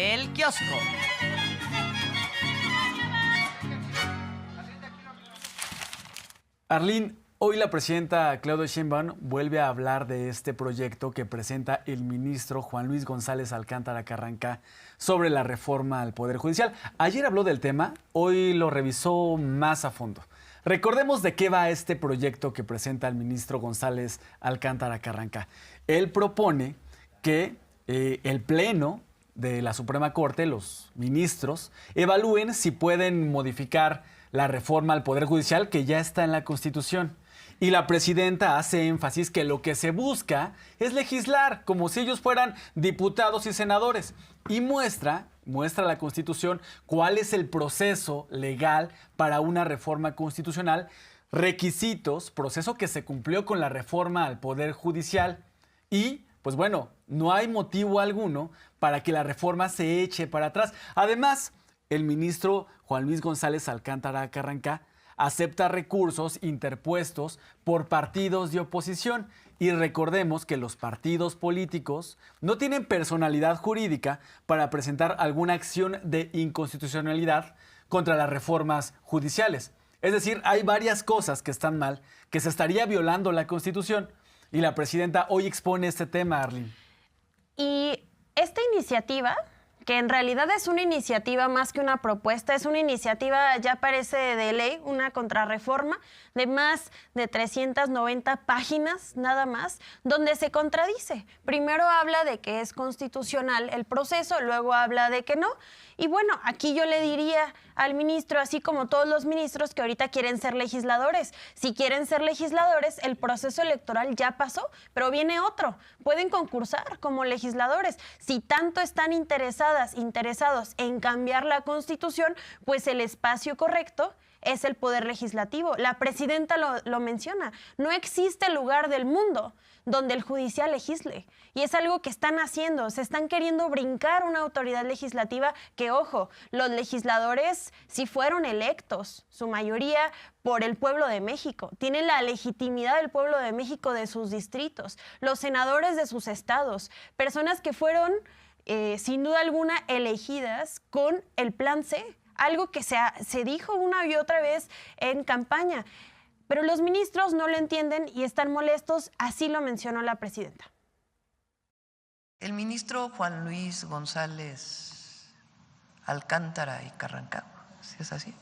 El Kiosco. Arlene, hoy la presidenta Claudia Sheinbaum vuelve a hablar de este proyecto que presenta el ministro Juan Luis González Alcántara Carrancá sobre la reforma al Poder Judicial. Ayer habló del tema, hoy lo revisó más a fondo. Recordemos de qué va este proyecto que presenta el ministro González Alcántara Carrancá. Él propone que el Pleno de la Suprema Corte, los ministros, evalúen si pueden modificar la reforma al Poder Judicial que ya está en la Constitución. Y la presidenta hace énfasis que lo que se busca es legislar, como si ellos fueran diputados y senadores. Y muestra la Constitución cuál es el proceso legal para una reforma constitucional, requisitos, proceso que se cumplió con la reforma al Poder Judicial. Y, pues bueno, no hay motivo alguno para que la reforma se eche para atrás. Además, el ministro Juan Luis González Alcántara Carrancá acepta recursos interpuestos por partidos de oposición. Y recordemos que los partidos políticos no tienen personalidad jurídica para presentar alguna acción de inconstitucionalidad contra las reformas judiciales. Es decir, hay varias cosas que están mal, que se estaría violando la Constitución. Y la presidenta hoy expone este tema, Arlene. Y esta iniciativa, que en realidad es una iniciativa más que una propuesta, es una iniciativa, ya parece de ley, una contrarreforma de más de 390 páginas nada más, donde se contradice. Primero habla de que es constitucional el proceso, luego habla de que no. Y bueno, aquí yo le diría al ministro, así como todos los ministros que ahorita quieren ser legisladores, si quieren ser legisladores, el proceso electoral ya pasó, pero viene otro. Pueden concursar como legisladores. Si tanto están interesados en cambiar la Constitución, pues el espacio correcto es el Poder Legislativo. La presidenta lo menciona. No existe lugar del mundo donde el judicial legisle. Y es algo que están haciendo. Se están queriendo brincar una autoridad legislativa que, ojo, los legisladores sí fueron electos, su mayoría por el pueblo de México. Tienen la legitimidad del pueblo de México de sus distritos, los senadores de sus estados, personas que fueron, sin duda alguna, elegidas con el Plan C. Algo que se dijo una y otra vez en campaña. Pero los ministros no lo entienden y están molestos, así lo mencionó la presidenta. El ministro Juan Luis González Alcántara y Carrancá, si es así,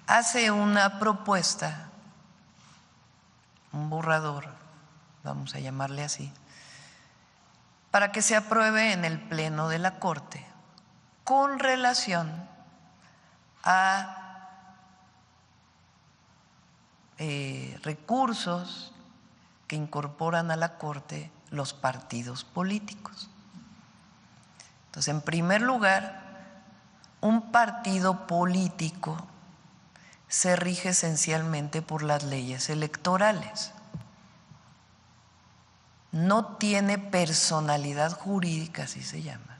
hace una propuesta, un borrador, vamos a llamarle así, para que se apruebe en el Pleno de la Corte con relación a recursos que incorporan a la Corte los partidos políticos. Entonces, en primer lugar, un partido político se rige esencialmente por las leyes electorales. No tiene personalidad jurídica, así se llama,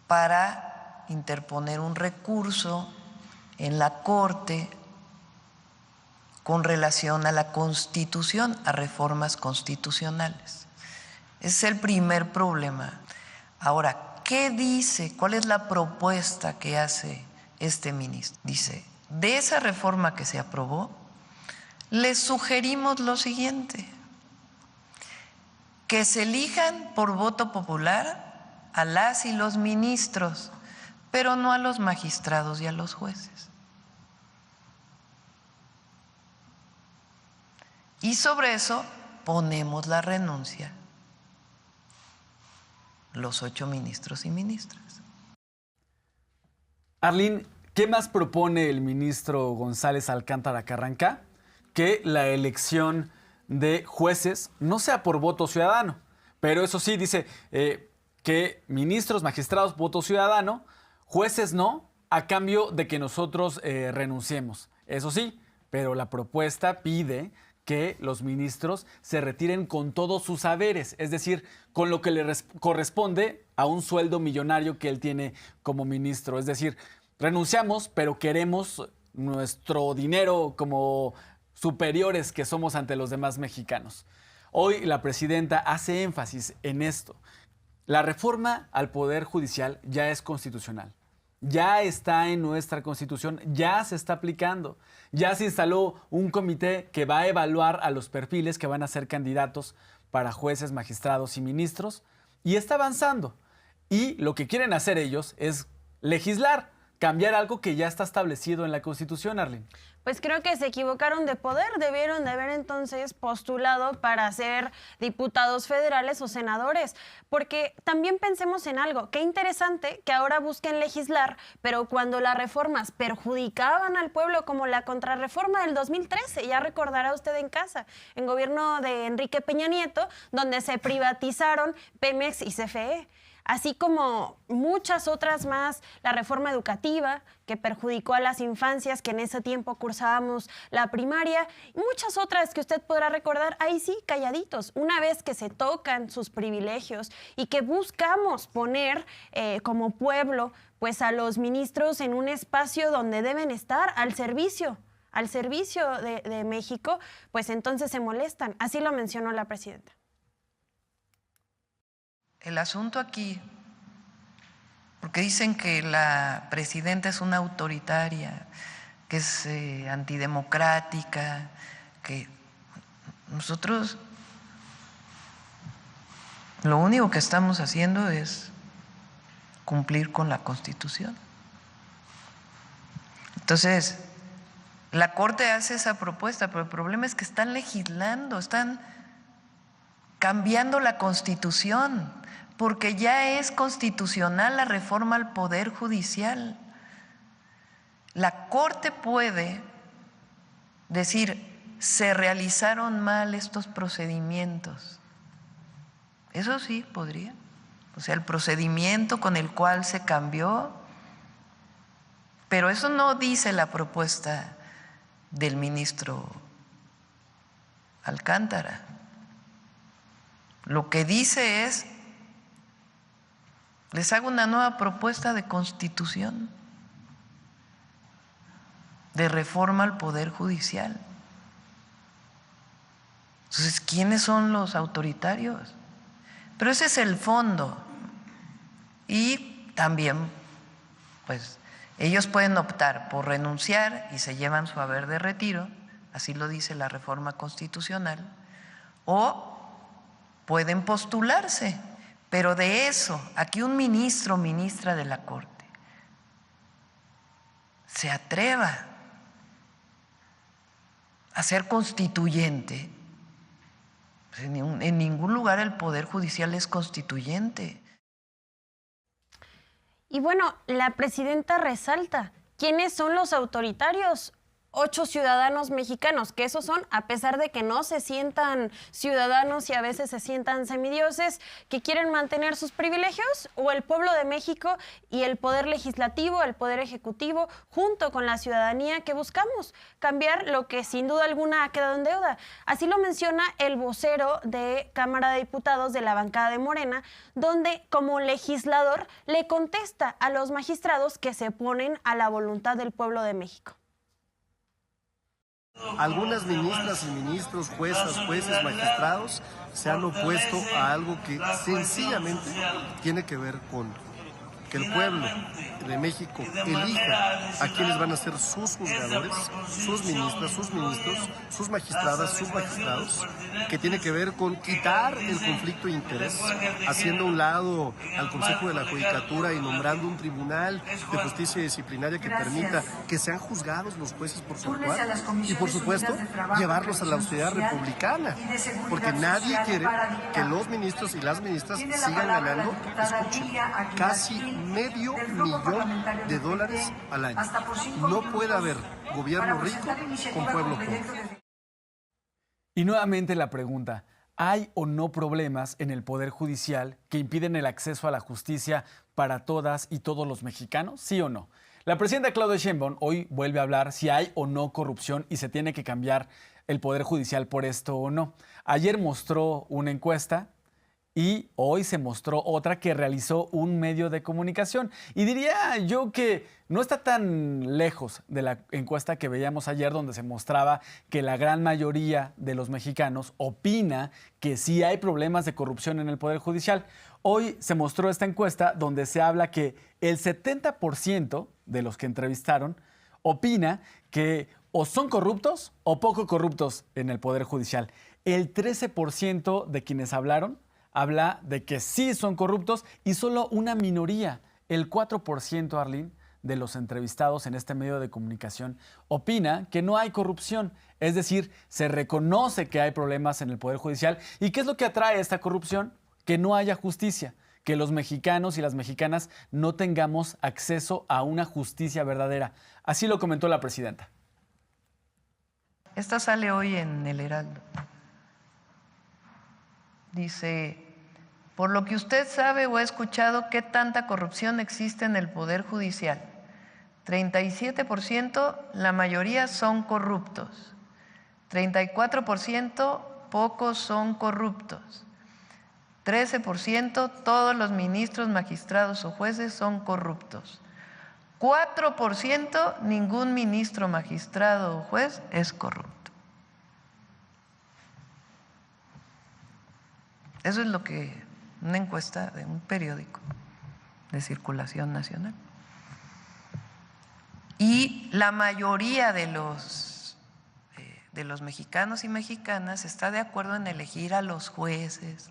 para interponer un recurso en la Corte con relación a la Constitución, a reformas constitucionales. Ese es el primer problema. Ahora, ¿qué dice? ¿Cuál es la propuesta que hace este ministro? Dice, de esa reforma que se aprobó, les sugerimos lo siguiente: que se elijan por voto popular a las y los ministros, pero no a los magistrados y a los jueces. Y sobre eso ponemos la renuncia los 8 ministros y ministras. Arlene, ¿qué más propone el ministro González Alcántara Carrancá? Que la elección de jueces no sea por voto ciudadano. Pero eso sí, dice que ministros, magistrados, voto ciudadano, jueces no, a cambio de que nosotros renunciemos. Eso sí, pero la propuesta pide que los ministros se retiren con todos sus haberes, es decir, con lo que le corresponde a un sueldo millonario que él tiene como ministro. Es decir, renunciamos, pero queremos nuestro dinero como superiores que somos ante los demás mexicanos. Hoy la presidenta hace énfasis en esto. La reforma al Poder Judicial ya es constitucional. Ya está en nuestra Constitución, ya se está aplicando. Ya se instaló un comité que va a evaluar a los perfiles que van a ser candidatos para jueces, magistrados y ministros. Y está avanzando. Y lo que quieren hacer ellos es legislar, cambiar algo que ya está establecido en la Constitución, Arlene. Pues creo que se equivocaron de poder, debieron de haber entonces postulado para ser diputados federales o senadores, porque también pensemos en algo, qué interesante que ahora busquen legislar, pero cuando las reformas perjudicaban al pueblo, como la contrarreforma del 2013, ya recordará usted en casa, en gobierno de Enrique Peña Nieto, donde se privatizaron Pemex y CFE. Así como muchas otras más, la reforma educativa que perjudicó a las infancias que en ese tiempo cursábamos la primaria, y muchas otras que usted podrá recordar, ahí sí, calladitos, una vez que se tocan sus privilegios y que buscamos poner como pueblo pues a los ministros en un espacio donde deben estar al servicio de México, pues entonces se molestan. Así lo mencionó la presidenta. El asunto aquí, porque dicen que la presidenta es una autoritaria, que es antidemocrática, que nosotros lo único que estamos haciendo es cumplir con la Constitución. Entonces, la Corte hace esa propuesta, pero el problema es que están legislando, están cambiando la Constitución, porque ya es constitucional la reforma al Poder Judicial. La Corte puede decir, se realizaron mal estos procedimientos. Eso sí podría. O sea, el procedimiento con el cual se cambió, pero eso no dice la propuesta del ministro Alcántara. Lo que dice es, les hago una nueva propuesta de constitución, de reforma al Poder Judicial. Entonces, ¿quiénes son los autoritarios? Pero ese es el fondo. Y también, pues, ellos pueden optar por renunciar y se llevan su haber de retiro, así lo dice la reforma constitucional, o pueden postularse. Pero de eso, a que un ministro o ministra de la Corte se atreva a ser constituyente, pues en ningún lugar el Poder Judicial es constituyente. Y bueno, la presidenta resalta, ¿quiénes son los autoritarios? 8 ciudadanos mexicanos, que esos son, a pesar de que no se sientan ciudadanos y a veces se sientan semidioses, que quieren mantener sus privilegios, o el pueblo de México y el poder legislativo, el poder ejecutivo, junto con la ciudadanía que buscamos cambiar lo que sin duda alguna ha quedado en deuda. Así lo menciona el vocero de Cámara de Diputados de la bancada de Morena, donde como legislador le contesta a los magistrados que se oponen a la voluntad del pueblo de México. Algunas ministras y ministros, juezas, jueces, magistrados se han opuesto a algo que sencillamente tiene que ver con que el pueblo de México elija a quienes van a ser sus juzgadores, sus ministras, sus ministros, sus magistradas, sus magistrados, que tiene que ver con quitar el conflicto de interés, haciendo a un lado al Consejo de la Judicatura y nombrando un tribunal de justicia disciplinaria que permita que sean juzgados los jueces por su actuar y, por supuesto, llevarlos a la austeridad republicana, porque nadie quiere que los ministros y las ministras sigan ganando, escuchen, casi $500,000,000 al año. No puede haber gobierno rico con pueblo pobre. Y nuevamente la pregunta, ¿hay o no problemas en el Poder Judicial que impiden el acceso a la justicia para todas y todos los mexicanos? ¿Sí o no? La presidenta Claudia Sheinbaum hoy vuelve a hablar si hay o no corrupción y se tiene que cambiar el Poder Judicial por esto o no. Ayer mostró una encuesta Y hoy se mostró otra que realizó un medio de comunicación. Y diría yo que no está tan lejos de la encuesta que veíamos ayer, donde se mostraba que la gran mayoría de los mexicanos opina que sí hay problemas de corrupción en el Poder Judicial. Hoy se mostró esta encuesta donde se habla que el 70% de los que entrevistaron opina que o son corruptos o poco corruptos en el Poder Judicial. El 13% de quienes hablaron habla de que sí son corruptos y solo una minoría, el 4%, Arlene, de los entrevistados en este medio de comunicación opina que no hay corrupción. Es decir, se reconoce que hay problemas en el Poder Judicial. ¿Y qué es lo que atrae esta corrupción? Que no haya justicia, que los mexicanos y las mexicanas no tengamos acceso a una justicia verdadera. Así lo comentó la presidenta. Esta sale hoy en El Heraldo. Dice, por lo que usted sabe o ha escuchado, ¿qué tanta corrupción existe en el Poder Judicial? 37%, la mayoría son corruptos. 34%, pocos son corruptos. 13%, todos los ministros, magistrados o jueces son corruptos. 4%, ningún ministro, magistrado o juez es corrupto. Eso es lo que una encuesta de un periódico de circulación nacional. Y la mayoría de los mexicanos y mexicanas está de acuerdo en elegir a los jueces,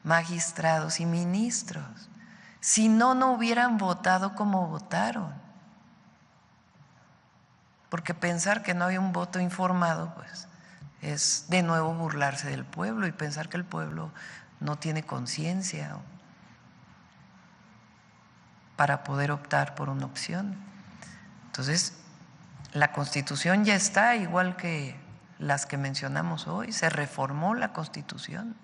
magistrados y ministros. Si no, no hubieran votado como votaron. Porque pensar que no hay un voto informado, pues, es de nuevo burlarse del pueblo y pensar que el pueblo no tiene conciencia para poder optar por una opción. Entonces, la Constitución ya está, igual que las que mencionamos hoy, se reformó la Constitución.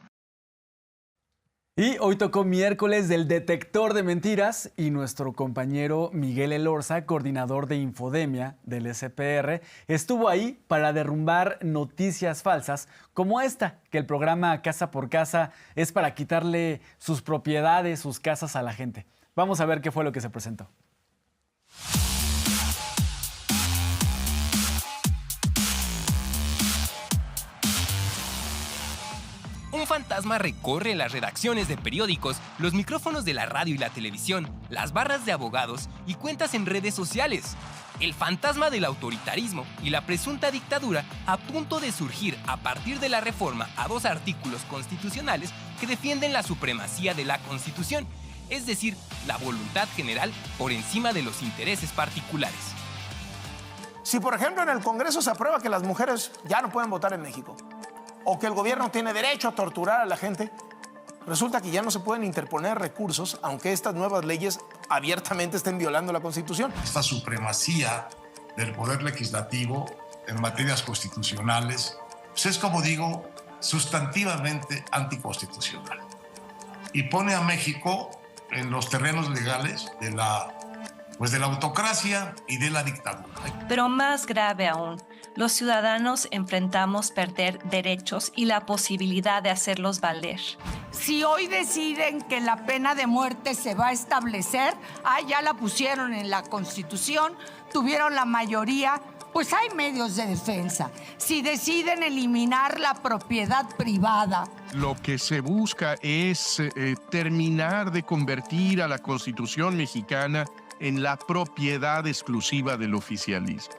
Y hoy tocó miércoles del detector de mentiras y nuestro compañero Miguel Elorza, coordinador de Infodemia del SPR, estuvo ahí para derrumbar noticias falsas como esta, que el programa Casa por Casa es para quitarle sus propiedades, sus casas a la gente. Vamos a ver qué fue lo que se presentó. Un fantasma recorre las redacciones de periódicos, los micrófonos de la radio y la televisión, las barras de abogados y cuentas en redes sociales. El fantasma del autoritarismo y la presunta dictadura a punto de surgir a partir de la reforma a 2 artículos constitucionales que defienden la supremacía de la Constitución, es decir, la voluntad general por encima de los intereses particulares. Si, por ejemplo, en el Congreso se aprueba que las mujeres ya no pueden votar en México, o que el gobierno tiene derecho a torturar a la gente, resulta que ya no se pueden interponer recursos, aunque estas nuevas leyes abiertamente estén violando la Constitución. Esta supremacía del poder legislativo en materias constitucionales, pues es, como digo, sustantivamente anticonstitucional. Y pone a México en los terrenos legales de la autocracia y de la dictadura. Pero más grave aún, los ciudadanos enfrentamos perder derechos y la posibilidad de hacerlos valer. Si hoy deciden que la pena de muerte se va a establecer, ya la pusieron en la Constitución, tuvieron la mayoría, pues hay medios de defensa. Si deciden eliminar la propiedad privada. Lo que se busca es terminar de convertir a la Constitución mexicana en la propiedad exclusiva del oficialismo.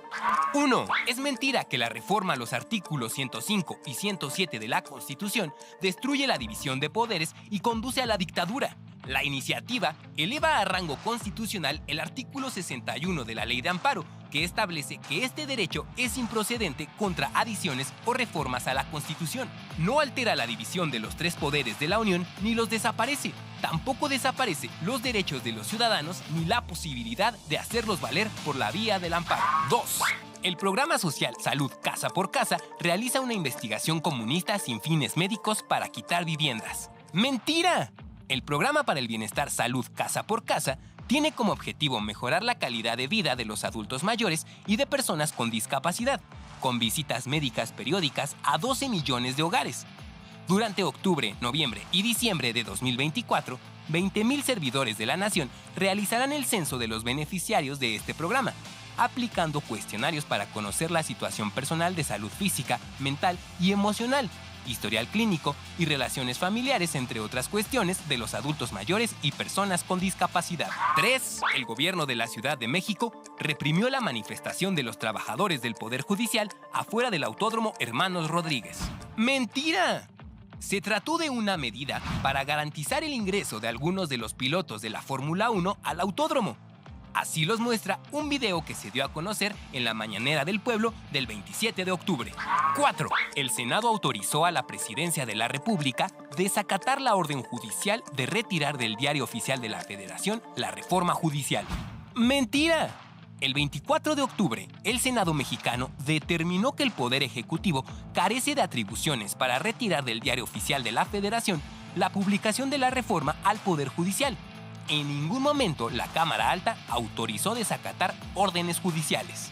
1. Es mentira que la reforma a los artículos 105 y 107 de la Constitución destruye la división de poderes y conduce a la dictadura. La iniciativa eleva a rango constitucional el artículo 61 de la Ley de Amparo, que establece que este derecho es improcedente contra adiciones o reformas a la Constitución. No altera la división de los 3 poderes de la Unión ni los desaparece. Tampoco desaparece los derechos de los ciudadanos ni la posibilidad de hacerlos valer por la vía del amparo. 2. El programa social Salud Casa por Casa realiza una investigación comunista sin fines médicos para quitar viviendas. ¡Mentira! El programa para el bienestar Salud Casa por Casa tiene como objetivo mejorar la calidad de vida de los adultos mayores y de personas con discapacidad, con visitas médicas periódicas a 12 millones de hogares. Durante octubre, noviembre y diciembre de 2024, 20,000 servidores de la nación realizarán el censo de los beneficiarios de este programa, aplicando cuestionarios para conocer la situación personal de salud física, mental y emocional, historial clínico y relaciones familiares, entre otras cuestiones, de los adultos mayores y personas con discapacidad. 3. El gobierno de la Ciudad de México reprimió la manifestación de los trabajadores del Poder Judicial afuera del Autódromo Hermanos Rodríguez. ¡Mentira! Se trató de una medida para garantizar el ingreso de algunos de los pilotos de la Fórmula 1 al autódromo. Así los muestra un video que se dio a conocer en la Mañanera del Pueblo del 27 de octubre. 4. El Senado autorizó a la Presidencia de la República desacatar la orden judicial de retirar del Diario Oficial de la Federación la reforma judicial. ¡Mentira! El 24 de octubre, el Senado mexicano determinó que el Poder Ejecutivo carece de atribuciones para retirar del Diario Oficial de la Federación la publicación de la reforma al Poder Judicial. En ningún momento la Cámara Alta autorizó desacatar órdenes judiciales.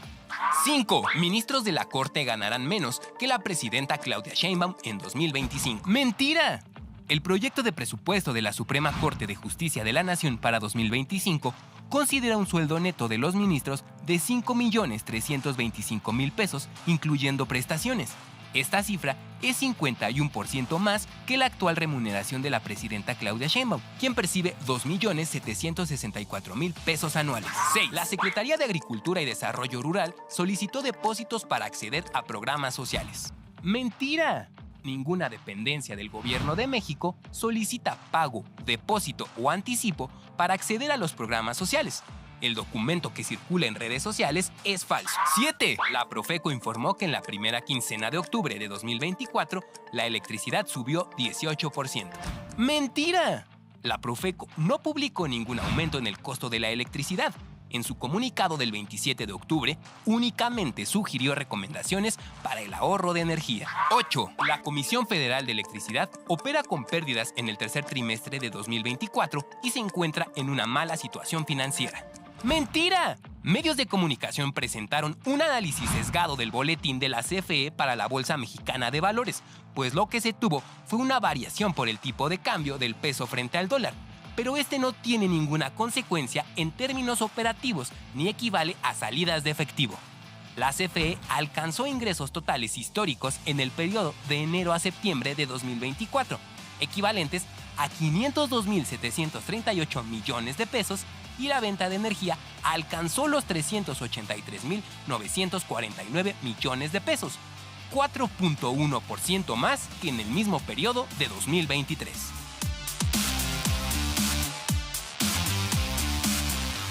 5. Ministros de la Corte ganarán menos que la presidenta Claudia Sheinbaum en 2025. ¡Mentira! El proyecto de presupuesto de la Suprema Corte de Justicia de la Nación para 2025 considera un sueldo neto de los ministros de 5,325,000 pesos, incluyendo prestaciones. Esta cifra es 51% más que la actual remuneración de la presidenta Claudia Sheinbaum, quien percibe 2,764,000 pesos anuales. 6. La Secretaría de Agricultura y Desarrollo Rural solicitó depósitos para acceder a programas sociales. ¡Mentira! Ninguna dependencia del Gobierno de México solicita pago, depósito o anticipo para acceder a los programas sociales. El documento que circula en redes sociales es falso. 7. La Profeco informó que en la primera quincena de octubre de 2024, la electricidad subió 18%. ¡Mentira! La Profeco no publicó ningún aumento en el costo de la electricidad. En su comunicado del 27 de octubre, únicamente sugirió recomendaciones para el ahorro de energía. 8. La Comisión Federal de Electricidad opera con pérdidas en el tercer trimestre de 2024 y se encuentra en una mala situación financiera. ¡Mentira! Medios de comunicación presentaron un análisis sesgado del boletín de la CFE para la Bolsa Mexicana de Valores, pues lo que se tuvo fue una variación por el tipo de cambio del peso frente al dólar. Pero este no tiene ninguna consecuencia en términos operativos ni equivale a salidas de efectivo. La CFE alcanzó ingresos totales históricos en el periodo de enero a septiembre de 2024, equivalentes a 502,738 millones de pesos, y la venta de energía alcanzó los 383,949 millones de pesos, 4.1% más que en el mismo periodo de 2023.